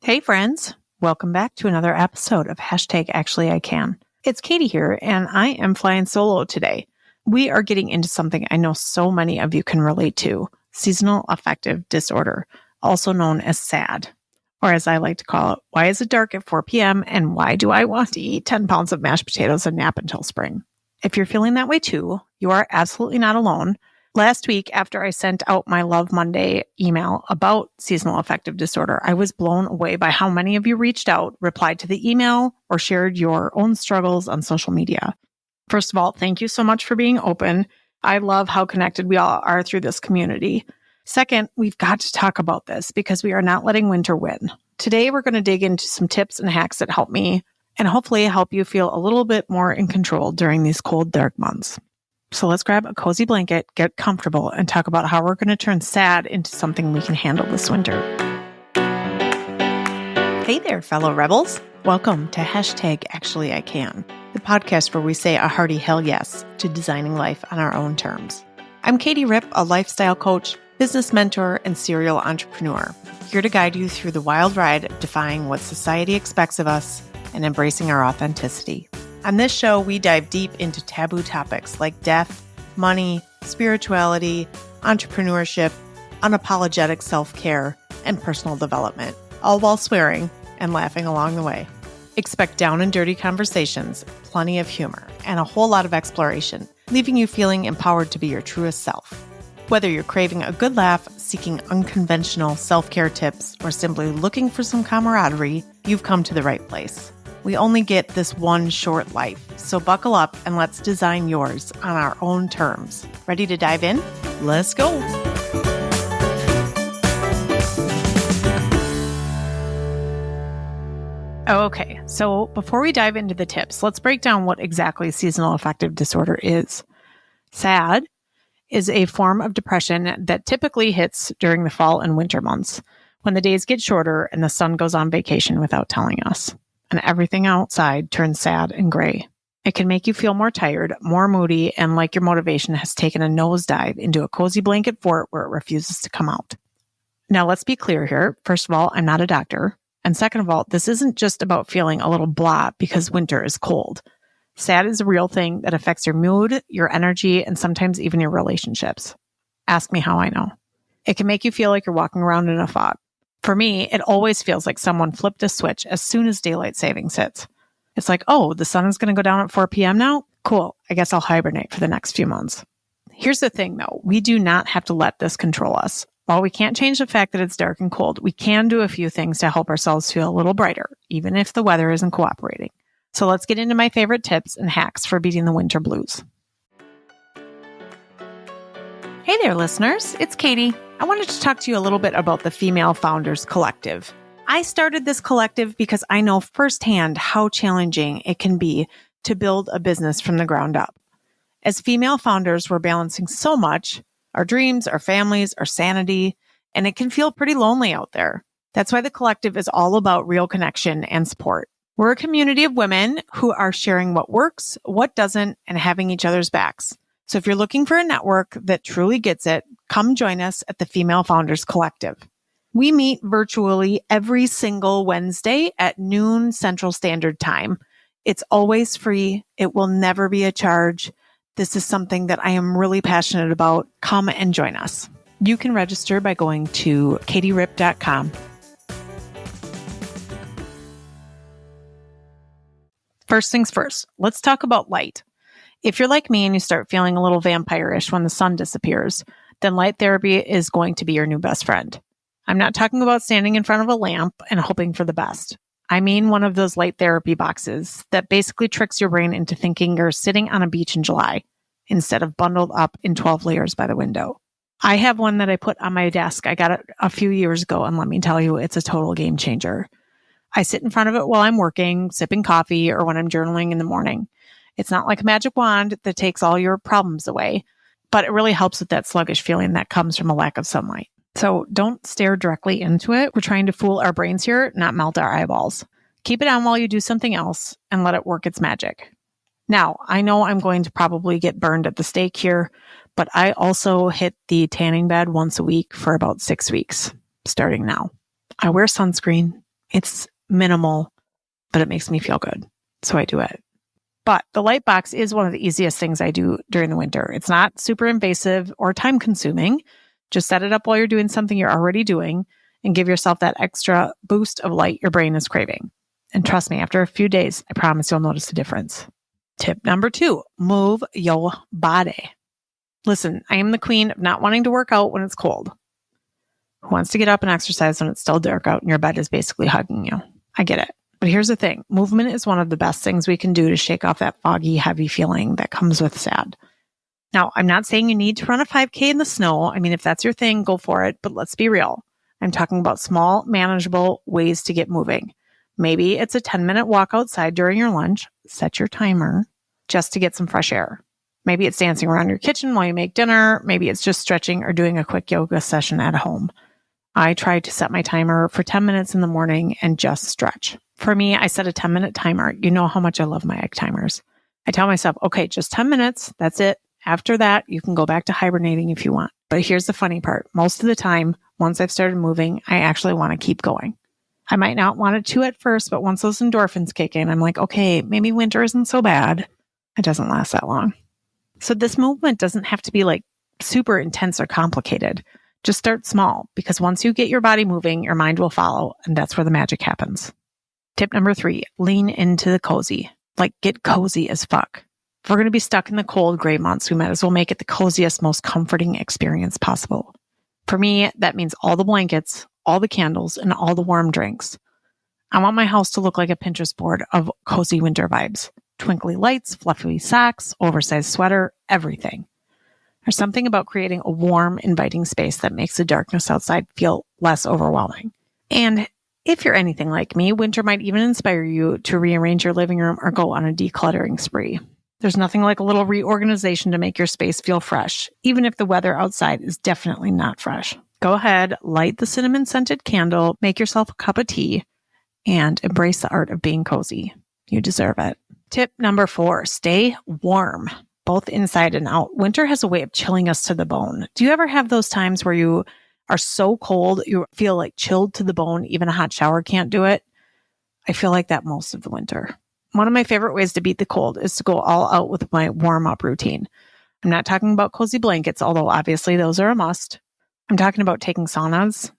Hey friends, welcome back to another episode of Actually I Can. It's Katie here, and I am flying solo today. We are getting into something I know so many of you can relate to, Seasonal Affective Disorder, also known as SAD, or as I like to call it, why is it dark at 4 p.m. and why do I want to eat 10 pounds of mashed potatoes and nap until spring? If you're feeling that way too, you are absolutely not alone. Last week, after I sent out my Love Monday email about seasonal affective disorder, I was blown away by how many of you reached out, replied to the email, or shared your own struggles on social media. First of all, thank you so much for being open. I love how connected we all are through this community. Second, we've got to talk about this because we are not letting winter win. Today, we're going to dig into some tips and hacks that help me and hopefully help you feel a little bit more in control during these cold, dark months. So let's grab a cozy blanket, get comfortable, and talk about how we're going to turn sad into something we can handle this winter. Hey there, fellow rebels. Welcome to Actually I Can, the podcast where we say a hearty hell yes to designing life on our own terms. I'm Katie Ripp, a lifestyle coach, business mentor, and serial entrepreneur, here to guide you through the wild ride of defying what society expects of us and embracing our authenticity. On this show, we dive deep into taboo topics like death, money, spirituality, entrepreneurship, unapologetic self-care, and personal development, all while swearing and laughing along the way. Expect down and dirty conversations, plenty of humor, and a whole lot of exploration, leaving you feeling empowered to be your truest self. Whether you're craving a good laugh, seeking unconventional self-care tips, or simply looking for some camaraderie, you've come to the right place. We only get this one short life, so buckle up and let's design yours on our own terms. Ready to dive in? Let's go! Okay, so before we dive into the tips, let's break down what exactly seasonal affective disorder is. SAD is a form of depression that typically hits during the fall and winter months, when the days get shorter and the sun goes on vacation without telling us, and everything outside turns sad and gray. It can make you feel more tired, more moody, and like your motivation has taken a nosedive into a cozy blanket fort where it refuses to come out. Now, let's be clear here. First of all, I'm not a doctor. And second of all, this isn't just about feeling a little blah because winter is cold. SAD is a real thing that affects your mood, your energy, and sometimes even your relationships. Ask me how I know. It can make you feel like you're walking around in a fog. For me, it always feels like someone flipped a switch as soon as daylight savings hits. It's like, oh, the sun is going to go down at 4 p.m. now? Cool. I guess I'll hibernate for the next few months. Here's the thing, though. We do not have to let this control us. While we can't change the fact that it's dark and cold, we can do a few things to help ourselves feel a little brighter, even if the weather isn't cooperating. So let's get into my favorite tips and hacks for beating the winter blues. Hey there, listeners. It's Katie. I wanted to talk to you a little bit about the Female Founders Collective. I started this collective because I know firsthand how challenging it can be to build a business from the ground up. As female founders, we're balancing so much, our dreams, our families, our sanity, and it can feel pretty lonely out there. That's why the collective is all about real connection and support. We're a community of women who are sharing what works, what doesn't, and having each other's backs. So if you're looking for a network that truly gets it, come join us at the Female Founders Collective. We meet virtually every single Wednesday at noon Central Standard Time. It's always free. It will never be a charge. This is something that I am really passionate about. Come and join us. You can register by going to katierip.com. First things first, let's talk about light. If you're like me and you start feeling a little vampire-ish when the sun disappears, then light therapy is going to be your new best friend. I'm not talking about standing in front of a lamp and hoping for the best. I mean one of those light therapy boxes that basically tricks your brain into thinking you're sitting on a beach in July instead of bundled up in 12 layers by the window. I have one that I put on my desk. I got it a few years ago, and let me tell you, it's a total game changer. I sit in front of it while I'm working, sipping coffee, or when I'm journaling in the morning. It's not like a magic wand that takes all your problems away, but it really helps with that sluggish feeling that comes from a lack of sunlight. So don't stare directly into it. We're trying to fool our brains here, not melt our eyeballs. Keep it on while you do something else and let it work its magic. Now, I know I'm going to probably get burned at the stake here, but I also hit the tanning bed once a week for about 6 weeks, starting now. I wear sunscreen. It's minimal, but it makes me feel good. So I do it. But the light box is one of the easiest things I do during the winter. It's not super invasive or time consuming. Just set it up while you're doing something you're already doing and give yourself that extra boost of light your brain is craving. And trust me, after a few days, I promise you'll notice a difference. Tip number 2, move your body. Listen, I am the queen of not wanting to work out when it's cold. Who wants to get up and exercise when it's still dark out and your bed is basically hugging you? I get it. But here's the thing. Movement is one of the best things we can do to shake off that foggy, heavy feeling that comes with SAD. Now, I'm not saying you need to run a 5K in the snow. I mean, if that's your thing, go for it. But let's be real. I'm talking about small, manageable ways to get moving. Maybe it's a 10-minute walk outside during your lunch. Set your timer just to get some fresh air. Maybe it's dancing around your kitchen while you make dinner. Maybe it's just stretching or doing a quick yoga session at home. I try to set my timer for 10 minutes in the morning and just stretch. For me, I set a 10-minute timer. You know how much I love my egg timers. I tell myself, okay, just 10 minutes. That's it. After that, you can go back to hibernating if you want. But here's the funny part. Most of the time, once I've started moving, I actually want to keep going. I might not want it to at first, but once those endorphins kick in, I'm like, okay, maybe winter isn't so bad. It doesn't last that long. So this movement doesn't have to be like super intense or complicated. Just start small, because once you get your body moving, your mind will follow, and that's where the magic happens. Tip number 3, lean into the cozy. Like, get cozy as fuck. If we're going to be stuck in the cold, gray months, we might as well make it the coziest, most comforting experience possible. For me, that means all the blankets, all the candles, and all the warm drinks. I want my house to look like a Pinterest board of cozy winter vibes. Twinkly lights, fluffy socks, oversized sweater, everything. There's something about creating a warm, inviting space that makes the darkness outside feel less overwhelming. And if you're anything like me, winter might even inspire you to rearrange your living room or go on a decluttering spree. There's nothing like a little reorganization to make your space feel fresh, even if the weather outside is definitely not fresh. Go ahead, light the cinnamon-scented candle, make yourself a cup of tea, and embrace the art of being cozy. You deserve it. Tip number 4, stay warm, both inside and out. Winter has a way of chilling us to the bone. Do you ever have those times where you are so cold, you feel like chilled to the bone, even a hot shower can't do it? I feel like that most of the winter. One of my favorite ways to beat the cold is to go all out with my warm-up routine. I'm not talking about cozy blankets, although obviously those are a must. I'm talking about taking saunas,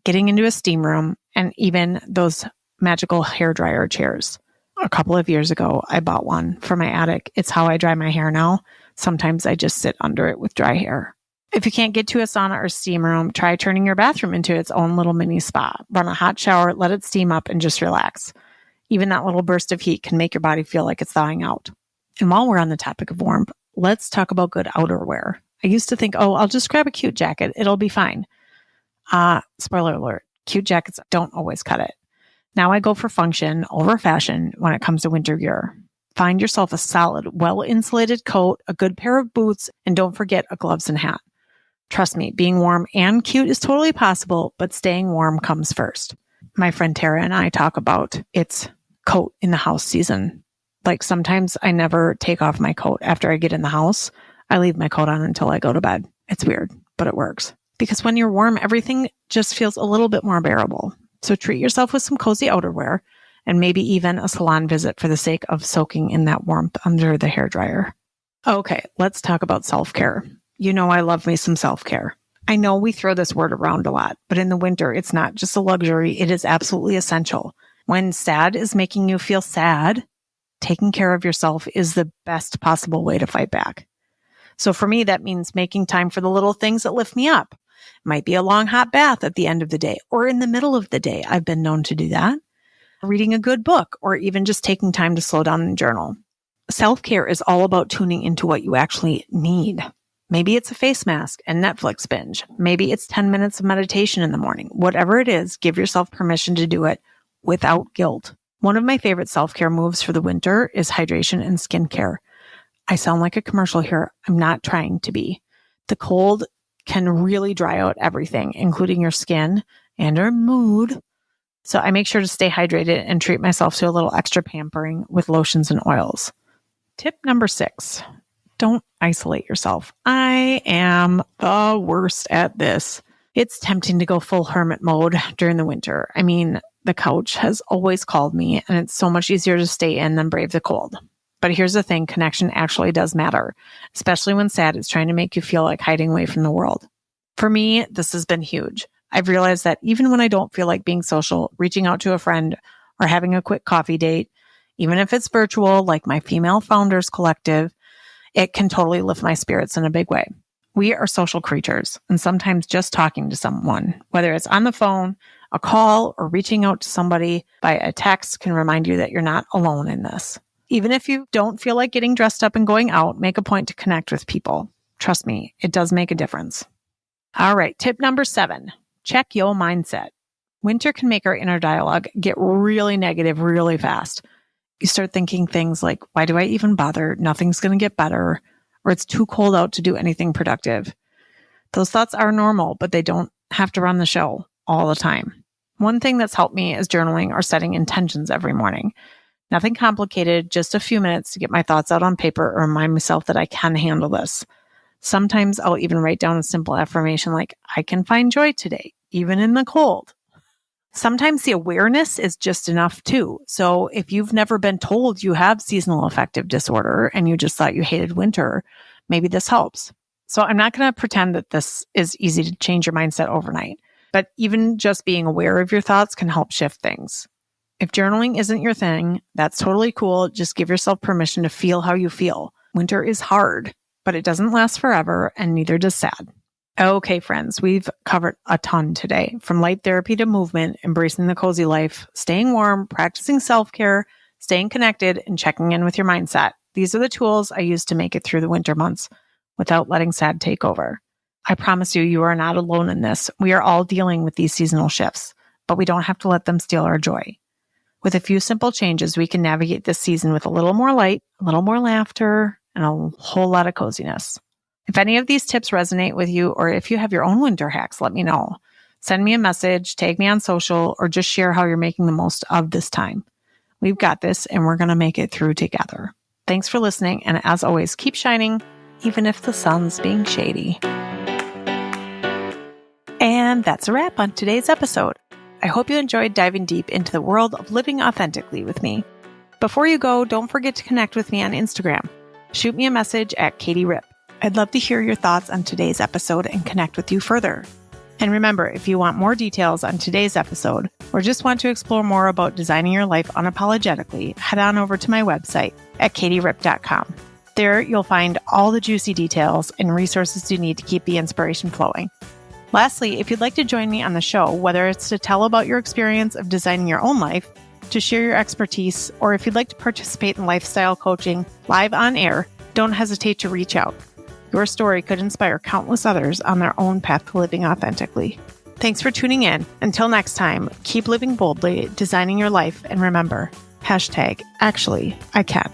getting into a steam room, and even those magical hairdryer chairs. A couple of years ago, I bought one for my attic. It's how I dry my hair now. Sometimes I just sit under it with dry hair. If you can't get to a sauna or steam room, try turning your bathroom into its own little mini spa. Run a hot shower, let it steam up, and just relax. Even that little burst of heat can make your body feel like it's thawing out. And while we're on the topic of warmth, let's talk about good outerwear. I used to think, I'll just grab a cute jacket. It'll be fine. Spoiler alert, cute jackets don't always cut it. Now I go for function over fashion when it comes to winter gear. Find yourself a solid, well-insulated coat, a good pair of boots, and don't forget a gloves and hat. Trust me, being warm and cute is totally possible, but staying warm comes first. My friend Tara and I talk about it's coat in the house season. Like sometimes I never take off my coat after I get in the house. I leave my coat on until I go to bed. It's weird, but it works. Because when you're warm, everything just feels a little bit more bearable. So treat yourself with some cozy outerwear and maybe even a salon visit for the sake of soaking in that warmth under the hairdryer. Okay, let's talk about self-care. You know I love me some self-care. I know we throw this word around a lot, but in the winter, it's not just a luxury. It is absolutely essential. When SAD is making you feel sad, taking care of yourself is the best possible way to fight back. So for me, that means making time for the little things that lift me up. Might be a long hot bath at the end of the day or in the middle of the day. I've been known to do that. Reading a good book or even just taking time to slow down and journal. Self-care is all about tuning into what you actually need. Maybe it's a face mask and Netflix binge. Maybe it's 10 minutes of meditation in the morning. Whatever it is, give yourself permission to do it without guilt. One of my favorite self-care moves for the winter is hydration and skincare. I sound like a commercial here. I'm not trying to be. The cold can really dry out everything, including your skin and your mood. So I make sure to stay hydrated and treat myself to a little extra pampering with lotions and oils. Tip number 6, don't isolate yourself. I am the worst at this. It's tempting to go full hermit mode during the winter. I mean, the couch has always called me, and it's so much easier to stay in than brave the cold. But here's the thing, connection actually does matter, especially when sad is trying to make you feel like hiding away from the world. For me, this has been huge. I've realized that even when I don't feel like being social, reaching out to a friend or having a quick coffee date, even if it's virtual, like my Female Founders Collective, it can totally lift my spirits in a big way. We are social creatures, and sometimes just talking to someone, whether it's on the phone, a call, or reaching out to somebody by a text, can remind you that you're not alone in this. Even if you don't feel like getting dressed up and going out, make a point to connect with people. Trust me, it does make a difference. All right, tip number 7, check your mindset. Winter can make our inner dialogue get really negative really fast. You start thinking things like, why do I even bother? Nothing's going to get better. Or it's too cold out to do anything productive. Those thoughts are normal, but they don't have to run the show all the time. One thing that's helped me is journaling or setting intentions every morning. Nothing complicated, just a few minutes to get my thoughts out on paper or remind myself that I can handle this. Sometimes I'll even write down a simple affirmation like, I can find joy today, even in the cold. Sometimes the awareness is just enough too. So if you've never been told you have seasonal affective disorder and you just thought you hated winter, maybe this helps. So I'm not going to pretend that this is easy to change your mindset overnight, but even just being aware of your thoughts can help shift things. If journaling isn't your thing, that's totally cool. Just give yourself permission to feel how you feel. Winter is hard, but it doesn't last forever, and neither does sad. Okay, friends, we've covered a ton today, from light therapy to movement, embracing the cozy life, staying warm, practicing self-care, staying connected, and checking in with your mindset. These are the tools I use to make it through the winter months without letting sad take over. I promise you, you are not alone in this. We are all dealing with these seasonal shifts, but we don't have to let them steal our joy. With a few simple changes, we can navigate this season with a little more light, a little more laughter, and a whole lot of coziness. If any of these tips resonate with you, or if you have your own winter hacks, let me know. Send me a message, tag me on social, or just share how you're making the most of this time. We've got this, and we're going to make it through together. Thanks for listening, and as always, keep shining, even if the sun's being shady. And that's a wrap on today's episode. I hope you enjoyed diving deep into the world of living authentically with me. Before you go, don't forget to connect with me on Instagram. Shoot me a message at Katie Rip. I'd love to hear your thoughts on today's episode and connect with you further. And remember, if you want more details on today's episode, or just want to explore more about designing your life unapologetically, head on over to my website at katierip.com. There, you'll find all the juicy details and resources you need to keep the inspiration flowing. Lastly, if you'd like to join me on the show, whether it's to tell about your experience of designing your own life, to share your expertise, or if you'd like to participate in lifestyle coaching live on air, don't hesitate to reach out. Your story could inspire countless others on their own path to living authentically. Thanks for tuning in. Until next time, keep living boldly, designing your life, and remember, #actually, I can.